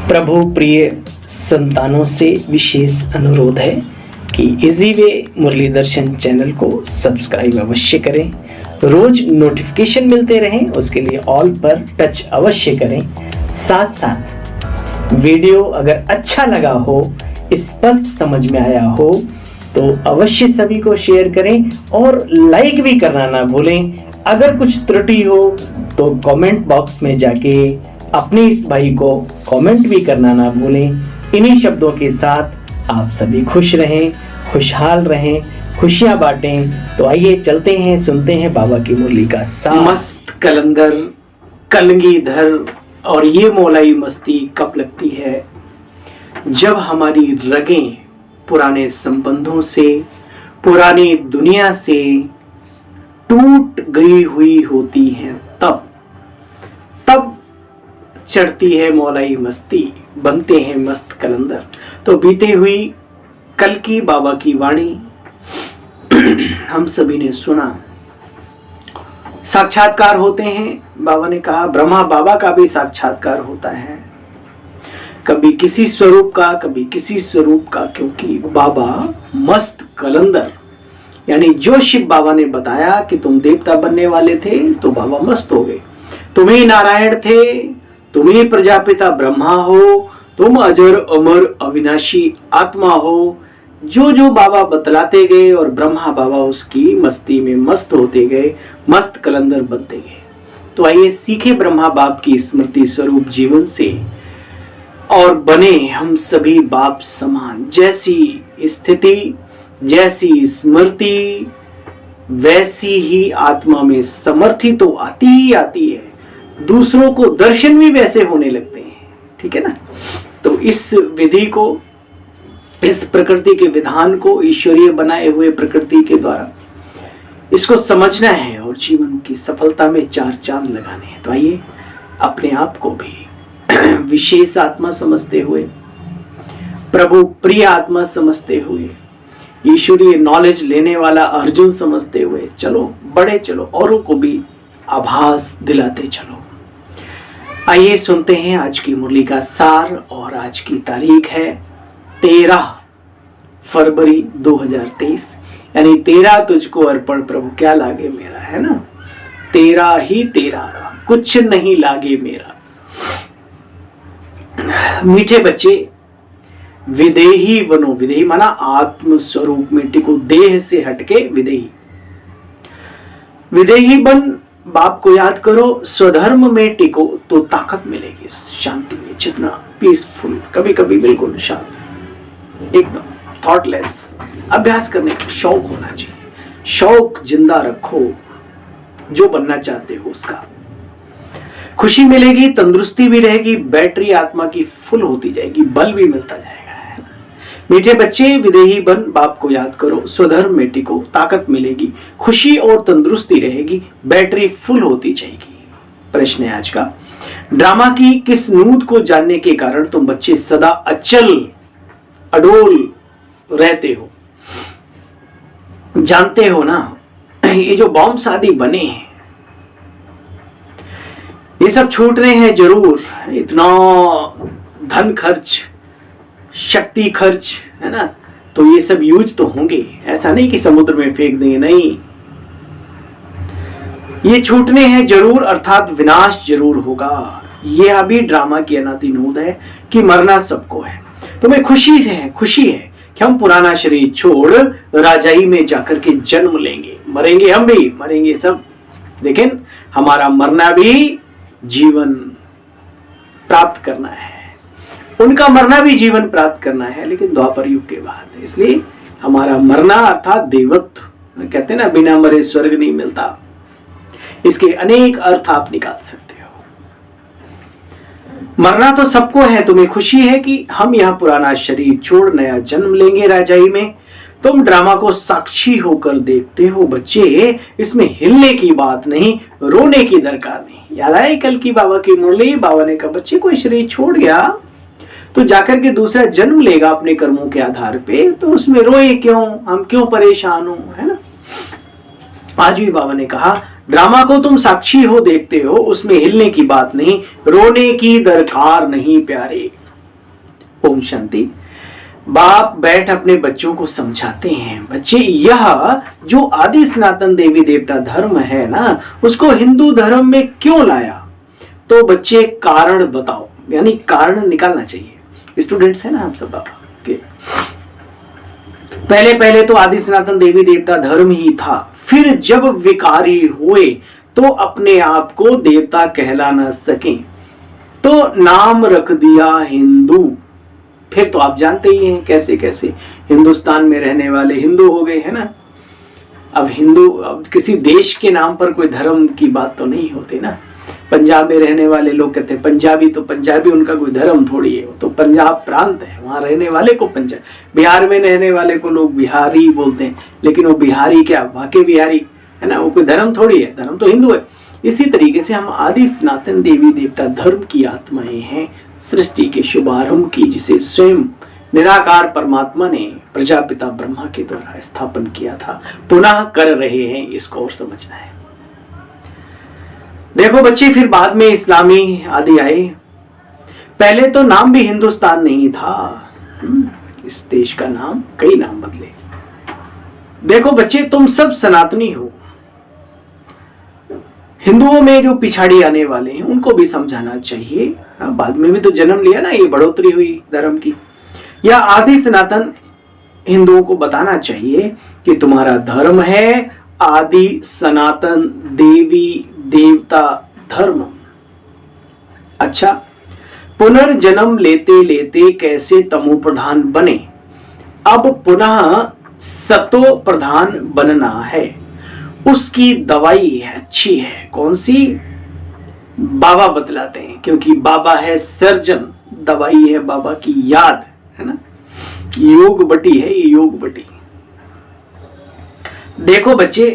प्रभु प्रिय संतानों से विशेष अनुरोध है कि इजी वे मुरली दर्शन चैनल को सब्सक्राइब अवश्य करें, रोज नोटिफिकेशन मिलते रहें, उसके लिए ऑल पर टच अवश्य करें। साथ साथ वीडियो अगर अच्छा लगा हो, स्पष्ट समझ में आया हो तो अवश्य सभी को शेयर करें और लाइक भी करना ना भूलें। अगर कुछ त्रुटि हो तो कमेंट बॉक्स में जाके अपने इस भाई को कमेंट भी करना ना भूलें। इन्हीं शब्दों के साथ आप सभी खुश रहें, खुशहाल रहें, खुशियां बांटें। तो आइए चलते हैं, सुनते हैं बाबा की मुरली का सार। मस्त कलंदर कलगीधर और ये मौलाई मस्ती कब लगती है, जब हमारी रगें पुराने संबंधों से, पुरानी दुनिया से टूट गई हुई होती हैं, तब चढ़ती है मौलाई मस्ती, बनते हैं मस्त कलंदर। तो बीते हुई कल की बाबा की वाणी हम सभी ने सुना। साक्षात्कार होते हैं, बाबा ने कहा ब्रह्मा बाबा का भी साक्षात्कार होता है, कभी किसी स्वरूप का, कभी किसी स्वरूप का, क्योंकि बाबा मस्त कलंदर, यानी जो शिव बाबा ने बताया कि तुम देवता बनने वाले थे तो बाबा मस्त हो गए। तुम ही नारायण थे, तुम ही प्रजापिता ब्रह्मा हो, तुम अजर अमर अविनाशी आत्मा हो। जो जो बाबा बतलाते गए और ब्रह्मा बाबा उसकी मस्ती में मस्त होते गए, मस्त कलंदर बनते गए। तो आइए सीखे ब्रह्मा बाप की स्मृति स्वरूप जीवन से और बने हम सभी बाप समान। जैसी स्थिति, जैसी स्मृति, वैसी ही आत्मा में समर्थि तो आती ही आती है, दूसरों को दर्शन भी वैसे होने लगते हैं। ठीक है ना। तो इस विधि को, इस प्रकृति के विधान को, ईश्वरीय बनाए हुए प्रकृति के द्वारा इसको समझना है और जीवन की सफलता में चार चांद लगाने हैं। तो आइए अपने आप को भी विशेष आत्मा समझते हुए, प्रभु प्रिय आत्मा समझते हुए, ईश्वरीय नॉलेज लेने वाला अर्जुन समझते हुए चलो, बड़े चलो, औरों को भी आभास दिलाते चलो। आइए सुनते हैं आज की मुरली का सार। और आज की तारीख है 13 फरवरी 2023, यानी 13 तुझको अर्पण प्रभु क्या लागे मेरा, है ना। 13 ही तेरा, कुछ नहीं लागे मेरा। मीठे बच्चे, विदेही बनो। विदेही माना आत्म स्वरूप में टिको, देह से हटके विदेही। विदेही बन, बाप को याद करो, स्वधर्म में टिको तो ताकत मिलेगी शांति में। जितना पीसफुल, कभी कभी बिल्कुल शांत, एकदम थॉटलेस अभ्यास करने का शौक होना चाहिए। शौक जिंदा रखो, जो बनना चाहते हो उसका। खुशी मिलेगी, तंदुरुस्ती भी रहेगी, बैटरी आत्मा की फुल होती जाएगी, बल भी मिलता जाएगा। मीठे बच्चे, विदेही बन, बाप को याद करो, स्वधर्म में टिको, ताकत मिलेगी, खुशी और तंदुरुस्ती रहेगी, बैटरी फुल होती जाएगी। प्रश्न है आज का, ड्रामा की किस नूत को जानने के कारण तुम बच्चे सदा अचल अडोल रहते हो? जानते हो ना, ये जो बॉम्ब शादी बने हैं, ये सब छूट रहे हैं जरूर। इतना धन खर्च, शक्ति खर्च, है ना, तो ये सब यूज तो होंगे। ऐसा नहीं कि समुद्र में फेंक देंगे, नहीं, ये छूटने हैं जरूर, अर्थात विनाश जरूर होगा। ये अभी ड्रामा की अनादि नूद है कि मरना सबको है। तुम्हें खुशी है कि हम पुराना शरीर छोड़ राजाई में जाकर के जन्म लेंगे। मरेंगे हम भी, मरेंगे सब, लेकिन हमारा मरना भी जीवन प्राप्त करना है, उनका मरना भी जीवन प्राप्त करना है, लेकिन द्वापर युग के बाद। इसलिए हमारा मरना अर्थात देवत्व, कहते हैं ना, बिना मरे स्वर्ग नहीं मिलता। इसके अनेक अर्थ आप निकाल सकते हो। मरना तो सबको है। तुम्हें खुशी है कि हम यहाँ पुराना शरीर छोड़ नया जन्म लेंगे राजाई में। तुम ड्रामा को साक्षी होकर देखते हो बच्चे, इसमें हिलने की बात नहीं, रोने की दरकार नहीं। याद आए कल की बाबा की मुरली? बाबा ने कहा बच्चे कोई शरीर छोड़ गया तो जाकर के दूसरा जन्म लेगा अपने कर्मों के आधार पे, तो उसमें रोए क्यों, हम क्यों परेशान हो, है ना। आज भी बाबा ने कहा ड्रामा को तुम साक्षी हो, देखते हो, उसमें हिलने की बात नहीं, रोने की दरकार नहीं प्यारे। ओम शांति। बाप बैठ अपने बच्चों को समझाते हैं, बच्चे यह जो आदि सनातन देवी देवता धर्म है ना, उसको हिंदू धर्म में क्यों लाया? तो बच्चे कारण बताओ, यानी कारण निकालना चाहिए। स्टूडेंट्स है ना हम सब बाबा के। पहले पहले तो आदि सनातन देवी देवता धर्म ही था, फिर जब विकारी हुए तो अपने आप को देवता कहला न सके तो नाम रख दिया हिंदू। फिर तो आप जानते ही हैं कैसे कैसे हिंदुस्तान में रहने वाले हिंदू हो गए, है ना। अब हिंदू, अब किसी देश के नाम पर कोई धर्म की बात तो नहीं होती ना। पंजाब में रहने वाले लोग कहते हैं पंजाबी, तो पंजाबी उनका कोई धर्म थोड़ी है, तो पंजाब प्रांत है, वहां रहने वाले को पंजाब। बिहार में रहने वाले को लोग बिहारी बोलते हैं, लेकिन वो बिहारी क्या, वाकई बिहारी है ना, वो कोई धर्म थोड़ी है, धर्म तो हिंदू है। इसी तरीके से हम आदि सनातन देवी देवता धर्म की आत्माएं हैं, सृष्टि के शुभारंभ की, जिसे स्वयं निराकार परमात्मा ने प्रजापिता ब्रह्मा के द्वारा स्थापन किया था, पुनः कर रहे हैं, इसको और समझना है। देखो बच्चे, फिर बाद में इस्लामी आदि आए। पहले तो नाम भी हिंदुस्तान नहीं था, इस देश का नाम कई नाम बदले। देखो बच्चे, तुम सब सनातनी हो। हिंदुओं में जो पिछाड़ी आने वाले हैं उनको भी समझाना चाहिए। बाद में भी तो जन्म लिया ना, ये बढ़ोतरी हुई धर्म की। या आदि सनातन हिंदुओं को बताना चाहिए कि तुम्हारा धर्म है आदि सनातन देवी देवता धर्म। अच्छा, पुनर्जन्म लेते लेते कैसे तमो प्रधान बने, अब पुनः सतो प्रधान बनना है। उसकी दवाई है, अच्छी है, कौन सी? बाबा बतलाते हैं, क्योंकि बाबा है सर्जन, दवाई है बाबा की याद, है ना। योग बटी है ये, योग बटी। देखो बच्चे,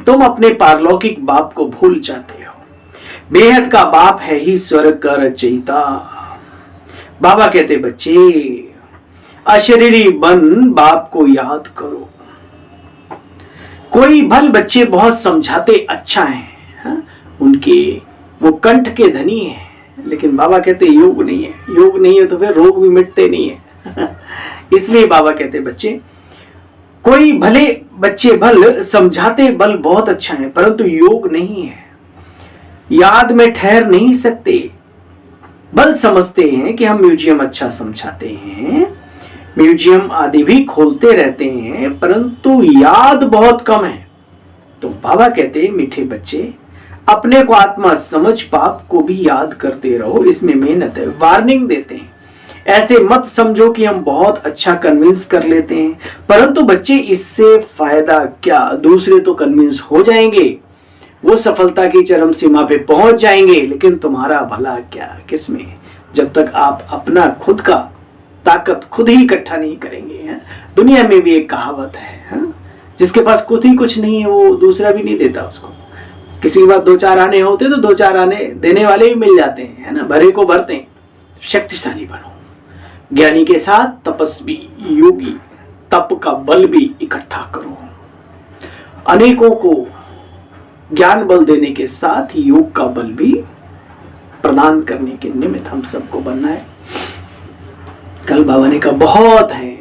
तुम अपने पारलौकिक बाप को भूल जाते हो। बेहद का बाप है ही स्वर्ग का रचयिता। बाबा कहते बच्चे, अशरीरी बन बाप को याद करो। कोई भल बच्चे बहुत समझाते अच्छा है, हा? उनके वो कंठ के धनी है, लेकिन बाबा कहते योग नहीं है। योग नहीं है तो फिर रोग भी मिटते नहीं है। इसलिए बाबा कहते बच्चे, कोई भले बच्चे भल समझाते बल बहुत अच्छा है, परंतु योग नहीं है, याद में ठहर नहीं सकते। बल समझते हैं कि हम म्यूजियम अच्छा समझाते हैं, म्यूजियम आदि भी खोलते रहते हैं, परंतु याद बहुत कम है। तो बाबा कहते हैं मीठे बच्चे, अपने को आत्मा समझ पाप को भी याद करते रहो, इसमें मेहनत है। वार्निंग देते हैं, ऐसे मत समझो कि हम बहुत अच्छा कन्विंस कर लेते हैं, परंतु बच्चे इससे फायदा क्या, दूसरे तो कन्विंस हो जाएंगे, वो सफलता की चरम सीमा पे पहुंच जाएंगे, लेकिन तुम्हारा भला क्या किसमें, जब तक आप अपना खुद का ताकत खुद ही इकट्ठा नहीं करेंगे। है? दुनिया में भी एक कहावत है, जिसके पास खुद ही कुछ नहीं है वो दूसरा भी नहीं देता उसको। किसी के पास दो चार आने होते तो दो चार आने देने वाले भी मिल जाते हैं, है ना, भरे को भरते हैं। शक्तिशाली बनो, ज्ञानी के साथ तपस्वी योगी, तप का बल भी इकट्ठा करो। अनेकों को ज्ञान बल देने के साथ योग का बल भी प्रदान करने के निमित्त हम सबको बनना है। कल बाबा ने कहा बहुत है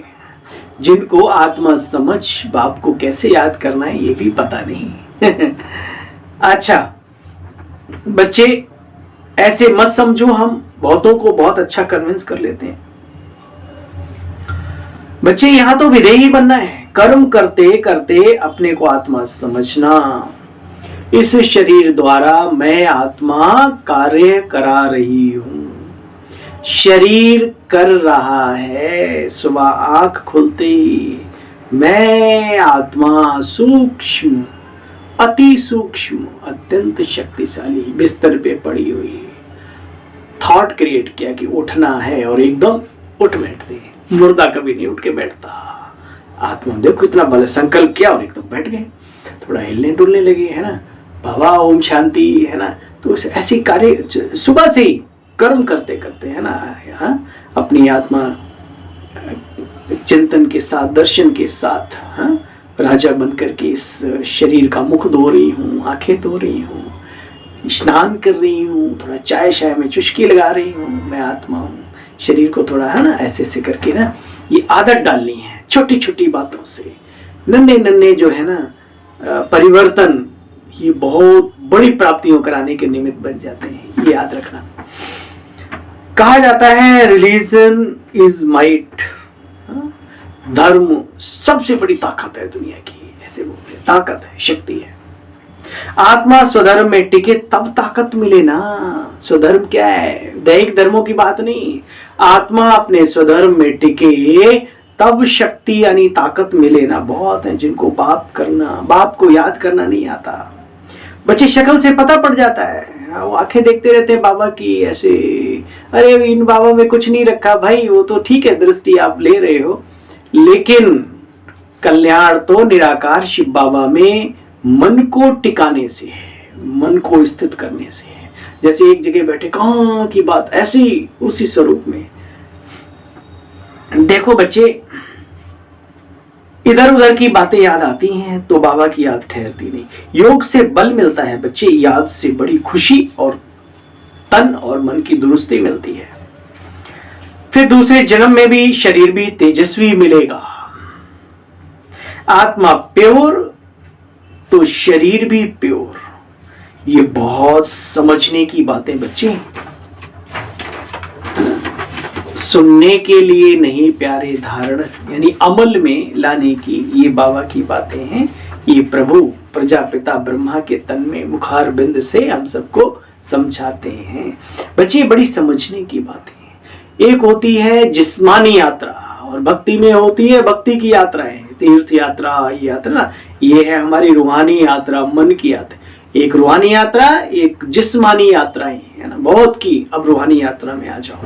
जिनको आत्मा समझ बाप को कैसे याद करना है ये भी पता नहीं। अच्छा बच्चे, ऐसे मत समझो हम बहुतों को बहुत अच्छा कन्विंस कर लेते हैं। बच्चे यहां तो विधेयी बनना है, कर्म करते करते अपने को आत्मा समझना। इस शरीर द्वारा मैं आत्मा कार्य करा रही हूं, शरीर कर रहा है। सुबह आंख खुलते ही मैं आत्मा सूक्ष्म, अति सूक्ष्म, अत्यंत शक्तिशाली बिस्तर पे पड़ी हुई थॉट क्रिएट किया कि उठना है और एकदम उठ बैठते हैं। मुर्दा कभी नहीं उठ के बैठता। आत्मा देखो कितना बड़ा संकल्प किया और एकदम बैठ गए, थोड़ा हिलने डुलने लगे, है ना, बाबा ओम शांति, है ना। तो ऐसी कार्य सुबह से ही कर्म करते करते, है ना, यहाँ अपनी आत्मा चिंतन के साथ, दर्शन के साथ, हाँ, राजा बनकर के इस शरीर का मुख धो रही हूँ, आंखें धो रही हूँ, स्नान कर रही हूँ, थोड़ा चाय शाय में चुस्की लगा रही हूँ, मैं आत्मा हूँ। शरीर को थोड़ा है ना ऐसे ऐसे करके ना ये आदत डालनी है, छोटी छोटी बातों से नन्हे नन्हे जो है ना परिवर्तन ये बहुत बड़ी प्राप्तियों कराने के निमित्त बन जाते हैं, ये याद रखना। कहा जाता है रिलीजन इज माइट, धर्म सबसे बड़ी ताकत है दुनिया की, ऐसे बोलते हैं, ताकत है, शक्ति है। आत्मा स्वधर्म में टिके तब ताकत मिले ना। स्वधर्म क्या है? दैहिक धर्मों की बात नहीं, आत्मा अपने स्वधर्म में टिके तब शक्ति यानी ताकत मिले ना। बहुत है जिनको बाप को याद करना नहीं आता। बच्चे शक्ल से पता पड़ जाता है, वो आंखें देखते रहते हैं बाबा की ऐसे, अरे इन बाबा में कुछ नहीं रखा भाई, वो तो ठीक है दृष्टि आप ले रहे हो, लेकिन कल्याण तो निराकार शिव बाबा में मन को टिकाने से है, मन को स्थित करने से है। जैसे एक जगह बैठे कहाँ की बात, ऐसी उसी स्वरूप में। देखो बच्चे, इधर उधर की बातें याद आती हैं तो बाबा की याद ठहरती नहीं। योग से बल मिलता है बच्चे, याद से बड़ी खुशी और तन और मन की दुरुस्ती मिलती है। फिर दूसरे जन्म में भी शरीर भी तेजस्वी मिलेगा। आत्मा प्योर तो शरीर भी प्योर। ये बहुत समझने की बातें बच्चे, सुनने के लिए नहीं प्यारे, धारण यानी अमल में लाने की ये बाबा की बातें हैं। ये प्रभु प्रजापिता ब्रह्मा के तन में मुखार बिंद से हम सबको समझाते हैं। बच्चे बड़ी समझने की बातें हैं। एक होती है जिस्मानी यात्रा और भक्ति में होती है भक्ति की यात्राएं, तीर्थ यात्रा, ये यात्रा ये है हमारी रूहानी यात्रा, मन की यात्रा। एक रूहानी यात्रा, एक जिस्मानी यात्राएं है ना, बहुत की। अब रूहानी यात्रा में आ जाओ,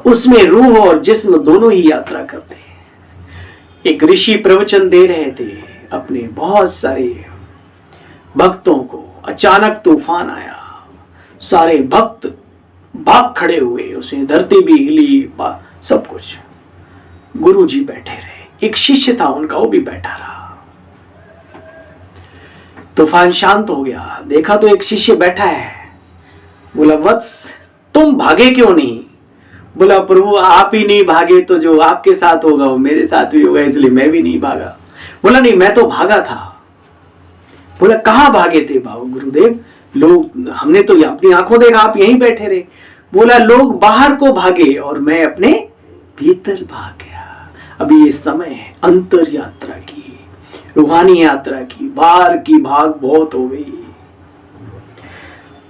उसमें रूह और जिस्म दोनों ही यात्रा करते हैं। एक ऋषि प्रवचन दे रहे थे अपने बहुत सारे भक्तों को, अचानक तूफान आया, सारे भक्त भाग खड़े हुए, उसमें धरती भी हिली, सब कुछ। गुरु जी बैठे रहे, एक शिष्य था उनका, वो भी बैठा रहा। तूफान शांत हो गया, देखा तो एक शिष्य बैठा है। बोला वत्स तुम भागे क्यों नहीं? बोला प्रभु आप ही नहीं भागे तो जो आपके साथ होगा वो मेरे साथ भी होगा, इसलिए मैं भी नहीं भागा। बोला नहीं मैं तो भागा था। बोला कहाँ भागे थे बाबू गुरुदेव? लोग, हमने तो अपनी आंखों देखा आप यहीं बैठे रहे। बोला लोग बाहर को भागे और मैं अपने भीतर भाग गया। अभी ये समय है अंतर यात्रा की, रूहानी यात्रा की, बाहर की भाग बहुत हो गई।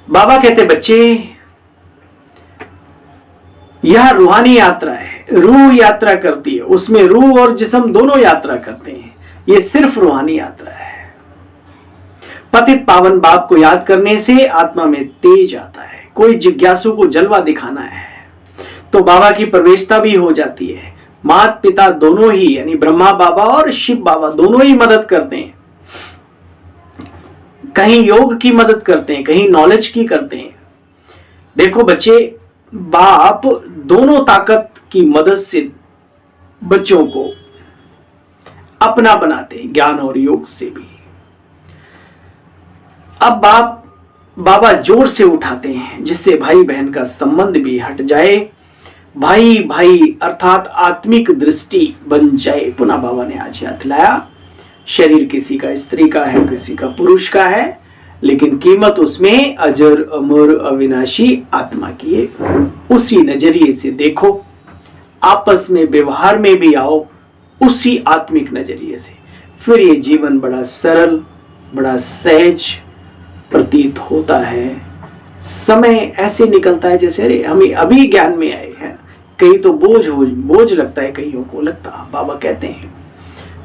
बाबा कहते बच्चे यह रूहानी यात्रा है, रूह यात्रा करती है, उसमें रूह और जिस्म दोनों यात्रा करते हैं। ये सिर्फ रूहानी यात्रा है। पतित पावन बाप को याद करने से आत्मा में तेज आता है। कोई जिज्ञासु को जलवा दिखाना है तो बाबा की प्रवेशता भी हो जाती है। माता पिता दोनों ही यानी ब्रह्मा बाबा और शिव बाबा दोनों ही मदद करते हैं। कहीं योग की मदद करते हैं, कहीं नॉलेज की करते हैं। देखो बच्चे, बाप दोनों ताकत की मदद से बच्चों को अपना बनाते हैं, ज्ञान और योग से भी। अब बाबा जोर से उठाते हैं जिससे भाई बहन का संबंध भी हट जाए, भाई भाई अर्थात आत्मिक दृष्टि बन जाए। पुनः बाबा ने आज याद दिलाया, शरीर किसी का स्त्री का है, किसी का पुरुष का है, लेकिन कीमत उसमें अजर अमर अविनाशी आत्मा की है। उसी नजरिए से देखो, आपस में व्यवहार में भी आओ उसी आत्मिक नजरिए से, फिर ये जीवन बड़ा सरल, बड़ा सहज प्रतीत होता है। समय ऐसे निकलता है जैसे अरे हमें अभी ज्ञान में आए हैं। कहीं तो बोझ लगता है, कईयों को लगता, बाबा कहते हैं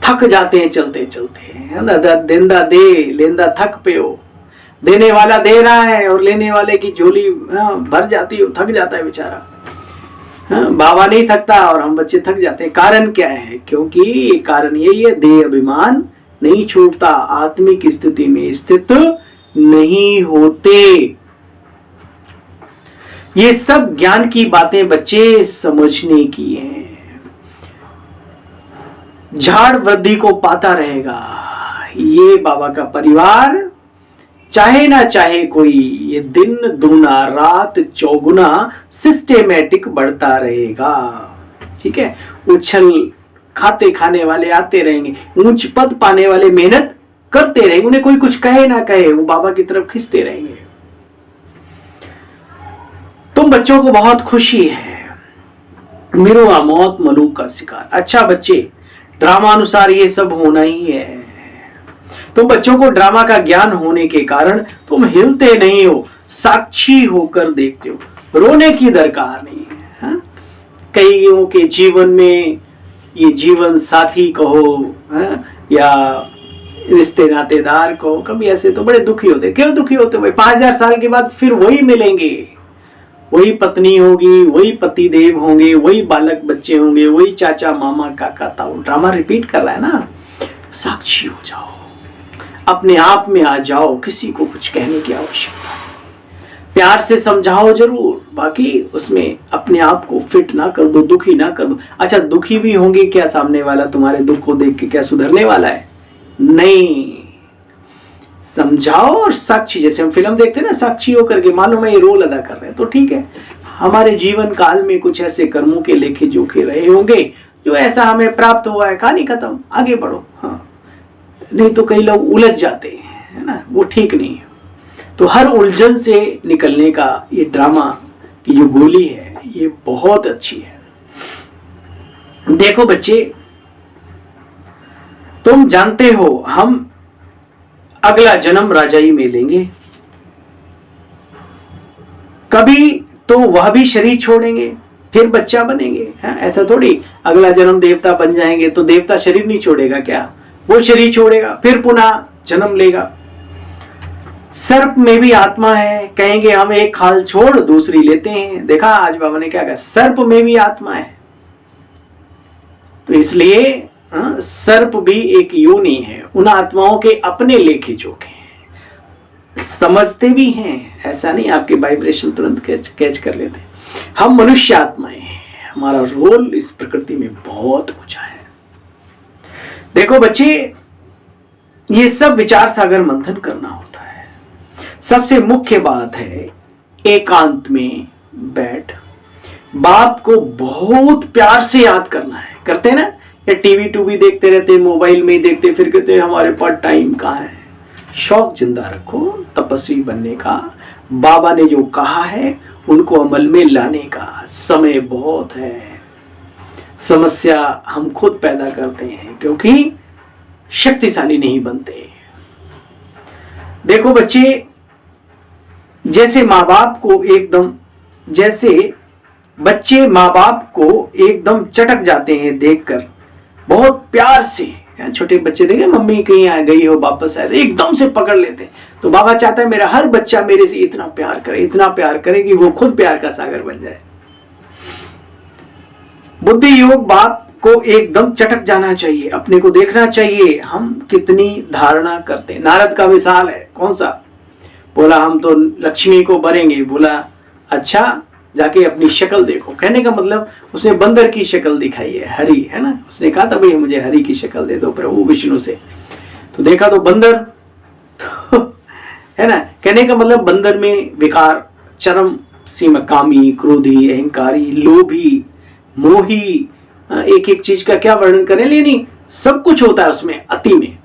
थक जाते हैं चलते चलते, देंदा दे लेंदा थक पे हो। देने वाला दे रहा है और लेने वाले की झोली भर जाती है, थक जाता है बेचारा। बाबा नहीं थकता और हम बच्चे थक जाते हैं। कारण क्या है? क्योंकि कारण यही है, देह अभिमान नहीं छूटता, आत्मिक स्थिति में स्थित नहीं होते। ये सब ज्ञान की बातें बच्चे समझने की हैं। झाड़ वृद्धि को पाता रहेगा। ये बाबा का परिवार चाहे ना चाहे कोई, ये दिन दूना रात चौगुना सिस्टेमेटिक बढ़ता रहेगा। ठीक है, उछल खाते खाने वाले आते रहेंगे, ऊंच पद पाने वाले मेहनत करते रहेंगे, उन्हें कोई कुछ कहे ना कहे वो बाबा की तरफ खींचते रहेंगे। तुम बच्चों को बहुत खुशी है, मिरुआ मौत मलूक का शिकार। अच्छा बच्चे, ड्रामा अनुसार ये सब होना ही है। तुम बच्चों को ड्रामा का ज्ञान होने के कारण तुम हिलते नहीं हो, साक्षी होकर देखते हो। रोने की दरकार नहीं है। हा? कईयों के जीवन में ये जीवन साथी कहो, हा? या रिश्ते नातेदार को कभी ऐसे तो बड़े दुखी होते। क्यों दुखी होते भाई? 5000 साल के बाद फिर वही मिलेंगे, वही पत्नी होगी, वही पति देव होंगे, वही बालक बच्चे होंगे, वही चाचा मामा काका ताऊ। ड्रामा रिपीट कर रहा है ना। साक्षी हो जाओ, अपने आप में आ जाओ, किसी को कुछ कहने की आवश्यकता नहीं। प्यार से समझाओ जरूर, बाकी उसमें अपने आप को फिट ना कर दो, दुखी ना कर दो। अच्छा, दुखी भी होंगे क्या? सामने वाला तुम्हारे दुख को देख के क्या सुधरने वाला है? नहीं, समझाओ और साक्षी। जैसे हम फिल्म देखते हैं ना, साक्षी होकर के, मानो मैं ये रोल अदा कर रहे हैं, तो ठीक है, हमारे जीवन काल में कुछ ऐसे कर्मों के लेखे जोखे रहे होंगे जो ऐसा हमें प्राप्त हुआ है, कहानी खत्म, आगे बढ़ो। हाँ, नहीं तो कई लोग उलझ जाते हैं, है ना, वो ठीक नहीं है। तो हर उलझन से निकलने का ये ड्रामा की जो गोली है ये बहुत अच्छी है। देखो बच्चे, तुम जानते हो हम अगला जन्म राजाई में लेंगे, कभी तो वह भी शरीर छोड़ेंगे फिर बच्चा बनेंगे। ऐसा थोड़ी अगला जन्म देवता बन जाएंगे तो देवता शरीर नहीं छोड़ेगा क्या? वो शरीर छोड़ेगा फिर पुनः जन्म लेगा। सर्प में भी आत्मा है, कहेंगे हम एक खाल छोड़ दूसरी लेते हैं। देखा आज बाबा ने क्या कहा, सर्प में भी आत्मा है। तो इसलिए सर्प भी एक योनि है, उन आत्माओं के अपने लेखे जोखे हैं, समझते भी हैं। ऐसा नहीं आपके वाइब्रेशन तुरंत कैच कर लेते। हम मनुष्य आत्माएं हैं, हमारा रोल इस प्रकृति में बहुत ऊंचा है। देखो बच्चे, ये सब विचार सागर मंथन करना होता है। सबसे मुख्य बात है एकांत में बैठ बाप को बहुत प्यार से याद करना है। करते हैं ना, या टीवी टूवी देखते रहते, मोबाइल में ही देखते, फिर कहते हैं हमारे पास टाइम कहाँ है। शौक जिंदा रखो तपस्वी बनने का। बाबा ने जो कहा है उनको अमल में लाने का समय बहुत है। समस्या हम खुद पैदा करते हैं क्योंकि शक्तिशाली नहीं बनते। देखो बच्चे, जैसे माँ बाप को एकदम, जैसे बच्चे माँ बाप को एकदम चटक जाते हैं देखकर, बहुत प्यार से। छोटे बच्चे देखे, मम्मी कहीं आ गई हो वापस आए, एकदम से पकड़ लेते। तो बाबा चाहता है मेरा हर बच्चा मेरे से इतना प्यार करे, इतना प्यार करे कि वो खुद प्यार का सागर बन जाए। बुद्धि योग बाप को एकदम चटक जाना चाहिए, अपने को देखना चाहिए हम कितनी धारणा करते हैं। नारद का मिसाल है, कौन सा? बोला हम तो लक्ष्मी को भरेंगे। बोला अच्छा, जाके अपनी शक्ल देखो। कहने का मतलब उसने बंदर की शक्ल दिखाई है, हरि, है ना। उसने कहा था भाई मुझे हरि की शक्ल दे दो प्रभु विष्णु से। तो देखा तो बंदर, तो है ना। कहने का मतलब बंदर में विकार चरम सीमा, कामी, क्रोधी, अहंकारी, लोभी, मोही, एक एक चीज का क्या वर्णन करें, लेकिन सब कुछ होता है उसमें अति में।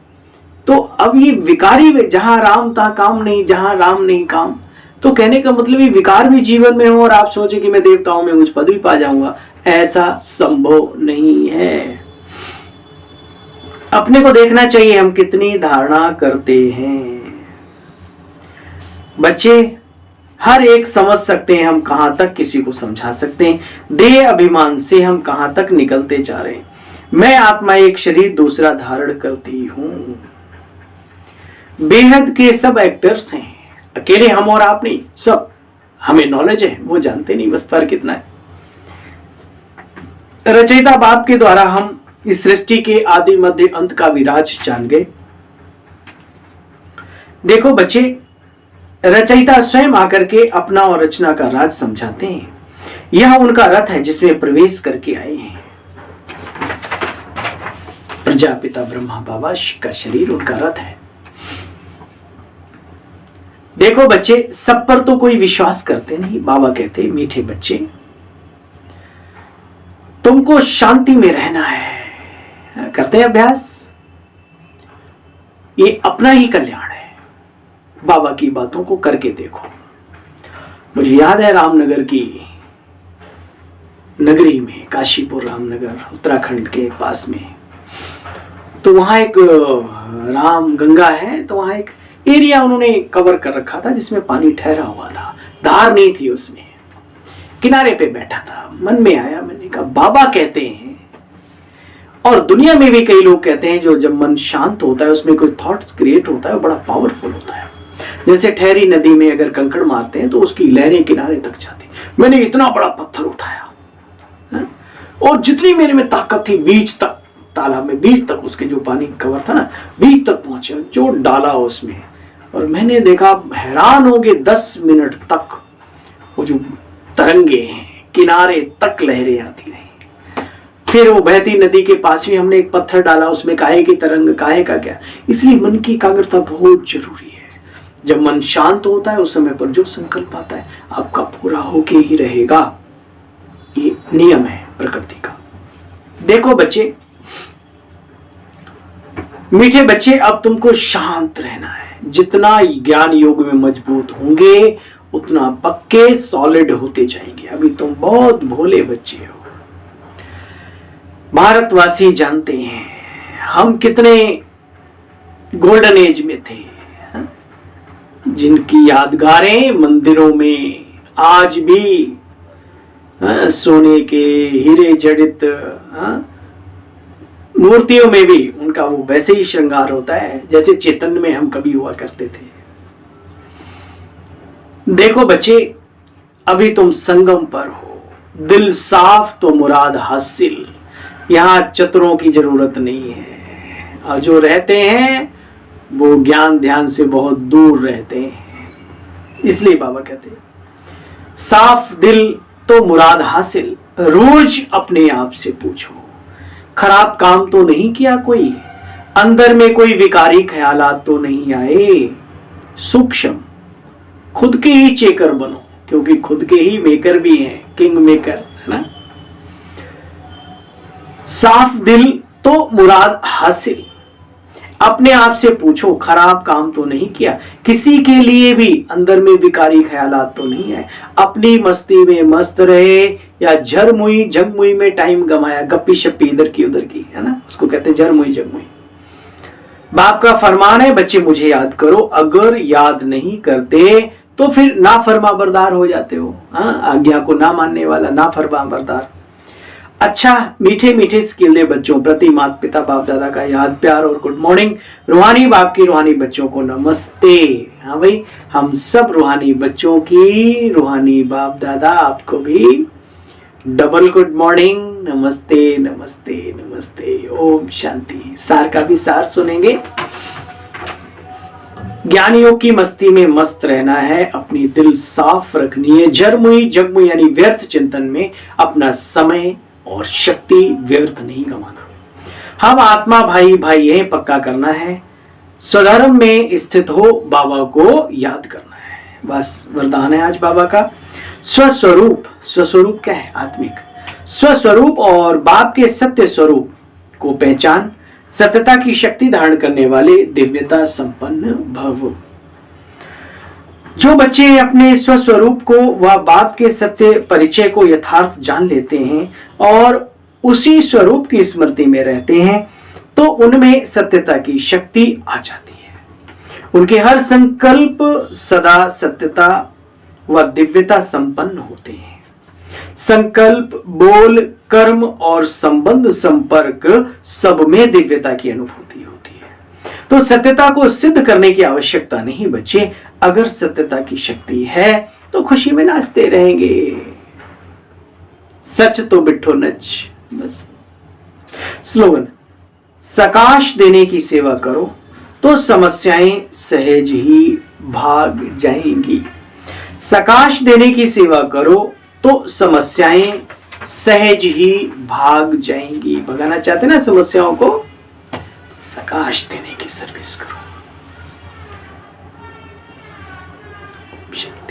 तो अब ये विकारी, जहां राम तहां काम नहीं, जहां राम नहीं काम। तो कहने का मतलब ये विकार भी जीवन में हो और आप सोचे कि मैं देवताओं में उच्च पद भी पा जाऊंगा, ऐसा संभव नहीं है। अपने को देखना चाहिए हम कितनी धारणा करते हैं। बच्चे, हर एक समझ सकते हैं हम कहां तक किसी को समझा सकते हैं। देह अभिमान से हम कहां तक निकलते जा रहे हैं। मैं आत्मा एक शरीर दूसरा धारण करती हूं। बेहद के सब एक्टर्स हैं, अकेले हम और आप नहीं, सब। हमें नॉलेज है, वो जानते नहीं, बस फर्क इतना है। रचयिता बाप के द्वारा हम इस सृष्टि के आदि मध्य अंत का विराज जान गए। देखो बच्चे, रचयिता स्वयं आकर के अपना और रचना का राज समझाते हैं। यह उनका रथ है जिसमें प्रवेश करके आए हैं। प्रजापिता ब्रह्मा बाबा का शरीर उनका रथ है। देखो बच्चे, सब पर तो कोई विश्वास करते नहीं। बाबा कहते, मीठे बच्चे, तुमको शांति में रहना है। करते हैं अभ्यास, ये अपना ही कल्याण है। बाबा की बातों को करके देखो। मुझे याद है रामनगर की नगरी में, काशीपुर रामनगर उत्तराखंड के पास में, तो वहां एक राम गंगा है, तो वहां एक एरिया उन्होंने कवर कर रखा था जिसमें पानी ठहरा हुआ था, धार नहीं थी उसमें। किनारे पे बैठा था, मन में आया, मैंने कहा बाबा कहते हैं, और दुनिया में भी कई लोग कहते हैं, जो जब मन शांत होता है उसमें कोई थॉट्स क्रिएट होता है, वो बड़ा पावरफुल होता है। जैसे ठहरी नदी में अगर कंकड़ मारते हैं तो उसकी लहरें किनारे तक जाती। मैंने इतना बड़ा पत्थर उठाया है? और जितनी मेरे में ताकत थी, बीच तक, तालाब में बीच तक, उसके जो पानी कवर था ना, बीच तक पहुंचे, जो डाला उसमें, और मैंने देखा, हैरान हो गए, 10 मिनट तक वो जो तरंगे हैं किनारे तक लहरें आती रही। फिर वो बहती नदी के पास भी हमने एक पत्थर डाला, उसमें काहे की तरंग, काहे का क्या। इसलिए मन की एकाग्रता बहुत जरूरी है। जब मन शांत होता है उस समय पर जो संकल्प आता है आपका पूरा होके ही रहेगा। ये नियम है प्रकृति का। देखो बच्चे, मीठे बच्चे, अब तुमको शांत रहना है। जितना ज्ञान योग में मजबूत होंगे उतना पक्के सॉलिड होते जाएंगे। अभी तुम बहुत भोले बच्चे हो। भारतवासी जानते हैं हम कितने गोल्डन एज में थे, जिनकी यादगारें मंदिरों में आज भी सोने के हीरे जड़ित मूर्तियों में भी उनका वो वैसे ही श्रृंगार होता है जैसे चैतन्य में हम कभी हुआ करते थे। देखो बच्चे, अभी तुम संगम पर हो, दिल साफ तो मुराद हासिल। यहाँ चतुरों की जरूरत नहीं है, और जो रहते हैं वो ज्ञान ध्यान से बहुत दूर रहते हैं। इसलिए बाबा कहते हैं, साफ दिल तो मुराद हासिल। रोज अपने आप से पूछो, खराब काम तो नहीं किया कोई, अंदर में कोई विकारी ख्यालात तो नहीं आए। सूक्ष्म खुद के ही चेकर बनो, क्योंकि खुद के ही मेकर भी हैं, किंग मेकर, है ना। साफ दिल तो मुराद हासिल। अपने आप से पूछो, खराब काम तो नहीं किया, किसी के लिए भी अंदर में विकारी ख्यालात तो नहीं है, अपनी मस्ती में मस्त रहे या झरमुई झगमुई में टाइम गमाया, गप्पी शप्पी इधर की उधर की, है ना, उसको कहते हैं झरमुई झगमुई। बाप का फरमान है, बच्चे मुझे याद करो। अगर याद नहीं करते तो फिर नाफरमाबरदार हो जाते हो। आज्ञा को ना मानने वाला नाफरमाबरदार। अच्छा, मीठे मीठे स्किल्दे बच्चों प्रति माता पिता बाप दादा का याद प्यार और गुड मॉर्निंग। रूहानी बाप की रूहानी बच्चों को नमस्ते। हाँ भाई, हम सब रूहानी बच्चों की रूहानी बाप दादा आपको भी डबल गुड मॉर्निंग, नमस्ते नमस्ते नमस्ते, ओम शांति। सार का भी सार सुनेंगे। ज्ञान योग की मस्ती में मस्त रहना है, अपनी दिल साफ रखनी है, झरमुई जगमुई यानी व्यर्थ चिंतन में अपना समय और शक्ति व्यर्थ नहीं गंवाना। हम आत्मा भाई भाई हैं, पक्का करना है। स्वधर्म में स्थित हो, बाबा को याद करना है, बस वरदान है आज बाबा का। स्वस्वरूप, स्वस्वरूप क्या है? आत्मिक स्वस्वरूप और बाप के सत्य स्वरूप को पहचान, सत्यता की शक्ति धारण करने वाले दिव्यता संपन्न भव। जो बच्चे अपने स्वस्वरूप को व बाप के सत्य परिचय को यथार्थ जान लेते हैं और उसी स्वरूप की स्मृति में रहते हैं, तो उनमें सत्यता की शक्ति आ जाती है। उनके हर संकल्प सदा सत्यता व दिव्यता संपन्न होते हैं। संकल्प, बोल, कर्म और संबंध संपर्क सब में दिव्यता की अनुभूति होती है। तो सत्यता को सिद्ध करने की आवश्यकता नहीं बच्चे। अगर सत्यता की शक्ति है तो खुशी में नाचते रहेंगे। सच तो बिठो नच। बस स्लोगन, सकाश देने की सेवा करो तो समस्याएं सहज ही भाग जाएंगी। सकाश देने की सेवा करो तो समस्याएं सहज ही भाग जाएंगी। भगाना चाहते ना समस्याओं को, प्रकाश देने की सर्विस करो। शांति।